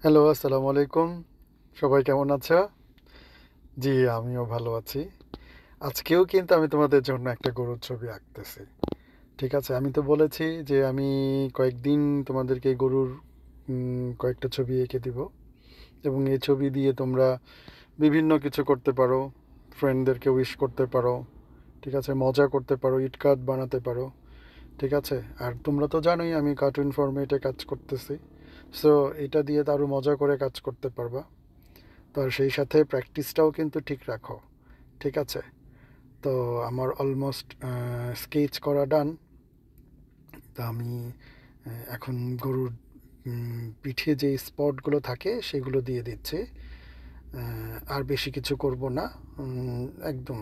Hello, আসসালামু আলাইকুম। সবাই কেমন আছো? জি, আমিও ভালো আছি। আজকেও কিন্তু আমি তোমাদের জন্য একটা গরুর ছবি আঁকতেছি। ঠিক আছে? আমি তো বলেছি যে আমি কয়েকদিন তোমাদেরকে গরুর কয়েকটা ছবি এঁকে দিব এবং এই ছবি দিয়ে তোমরা বিভিন্ন কিছু করতে পারো। ফ্রেন্ডদেরকে উইশ করতে পারো। ঠিক আছে? মজা করতে পারো, ইট কার্ড বানাতে পারো। ঠিক আছে? আর তোমরা তো জানোই আমি কার্টুন ফরম্যাটে কাজ করতেছি। সো এটা দিয়ে তো আরও মজা করে কাজ করতে পারবা। তো আর সেই সাথে প্র্যাকটিসটাও কিন্তু ঠিক রাখো। ঠিক আছে? তো আমার অলমোস্ট স্কেচ করা ডান। তা আমি এখন গরুর পিঠে যে স্পটগুলো থাকে সেগুলো দিয়ে দিচ্ছি। আর বেশি কিছু করব না। একদম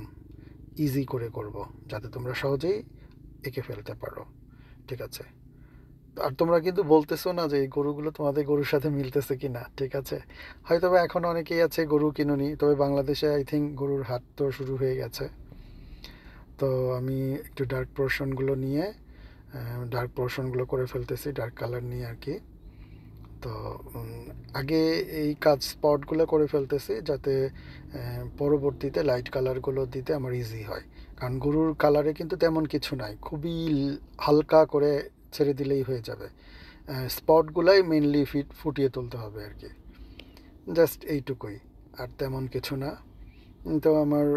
ইজি করে করব, যাতে তোমরা সহজেই এঁকে ফেলতে পারো। ঠিক আছে? আর তোমরা কিন্তু বলতেছো না যে এই গরুগুলো তোমাদের গরুর সাথে মিলতেছে কি না। ঠিক আছে? হয়তো বা এখন অনেকেই আছে গরু কিনুনি, তবে বাংলাদেশে আই থিঙ্ক গরুর হাট তো শুরু হয়ে গেছে। তো আমি একটু ডার্ক পোর্শনগুলো নিয়ে ডার্ক পোর্শনগুলো করে ফেলতেছি, ডার্ক কালার নিয়ে আর কি। তো আগে এই কাজ স্পটগুলো করে ফেলতেছি, যাতে পরবর্তীতে লাইট কালারগুলো দিতে আমার ইজি হয়। কারণ গরুর কালারে কিন্তু তেমন কিছু নাই, খুবই হালকা করে ছেড়ে দিলেই হয়ে যাবে। স্পটগুলাই মেনলি ফুটিয়ে তুলতে হবে আর কি। জাস্ট এইটুকুই, আর তেমন কিছু না। তো আমার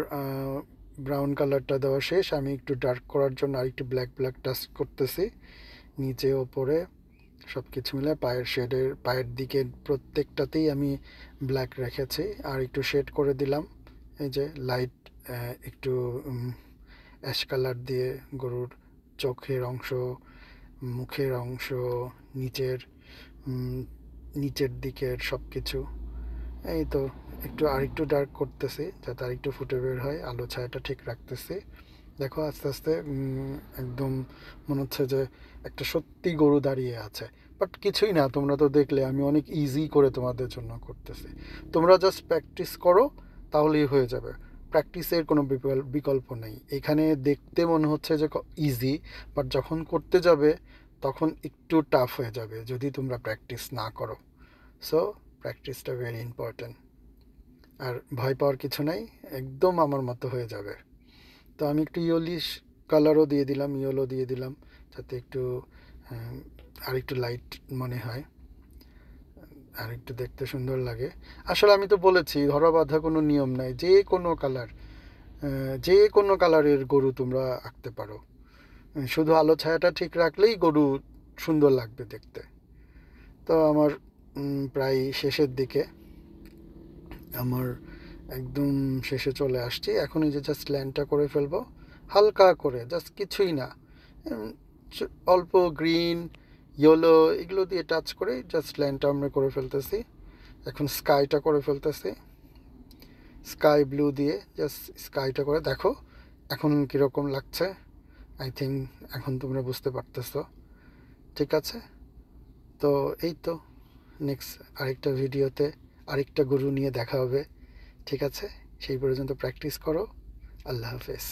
ব্রাউন কালারটা দেওয়া শেষ। আমি একটু ডার্ক করার জন্য আরেকটু ব্ল্যাক ব্ল্যাক টাচ করতেছি নিচে ওপরে সব কিছু মিলে। পায়ের দিকে প্রত্যেকটাতেই আমি ব্ল্যাক রেখেছি, আর একটু শেড করে দিলাম। এই যে লাইট একটু অ্যাশ কালার দিয়ে গরুর চোখের অংশ, মুখের অংশ, নিচের উম, নিচের দিকের সব কিছু। এই তো আরেকটু ডার্ক করতেছি যাতে আরেকটু ফুটে বের হয়, আলো ছায়াটা ঠিক রাখতেছি। দেখো আস্তে আস্তে একদম মনে হচ্ছে যে একটা সত্যি গরু দাঁড়িয়ে আছে। বাট কিছুই না, তোমরা তো দেখলে আমি অনেক ইজি করে তোমাদের জন্য করতেছি। তোমরা জাস্ট প্র্যাকটিস করো, তাহলেই হয়ে যাবে। প্র্যাকটিসের কোনো বিকল্প নেই এখানে। দেখতে মনে হচ্ছে যে ইজি, বাট যখন করতে যাবে তখন একটু টাফ হয়ে যাবে যদি তোমরা প্র্যাকটিস না করো। সো প্র্যাকটিসটা ভেরি ইম্পর্ট্যান্ট। আর ভয় পাওয়ার কিছু নাই, একদম আমার মতো হয়ে যাবে। তো আমি একটু ইয়েলিশ কালারও দিয়ে দিলাম, ইয়েলো দিয়ে দিলাম, যাতে একটু আহ, আর একটু লাইট মনে হয়, আর একটু দেখতে সুন্দর লাগে। আসলে আমি তো বলেছি ধরা বাঁধা কোনো নিয়ম নাই, যে কোনো কালারের গরু তোমরা আঁকতে পারো। শুধু আলো ছায়াটা ঠিক রাখলেই গরু সুন্দর লাগবে দেখতে। তো আমার প্রায় শেষের দিকে, আমার একদম শেষে চলে আসছি। এখন এই যে জাস্ট ল্যান্ডটা করে ফেলবো হালকা করে, জাস্ট কিছুই না। উম, অল্প গ্রিন, ইয়েলো এগুলো দিয়ে টাচ করে জাস্ট ল্যান্ডটা আমরা করে ফেলতেছি। এখন স্কাইটা করে ফেলতেছি, স্কাই ব্লু দিয়ে জাস্ট স্কাইটা করে দেখো এখন কীরকম লাগছে। আই থিঙ্ক এখন তোমরা বুঝতে পারতেছো। ঠিক আছে? তো এই তো, নেক্সট আরেকটা ভিডিওতে আরেকটা গরু নিয়ে দেখা হবে। ঠিক আছে? সেই পর্যন্ত প্র্যাকটিস করো। আল্লাহ হাফেজ।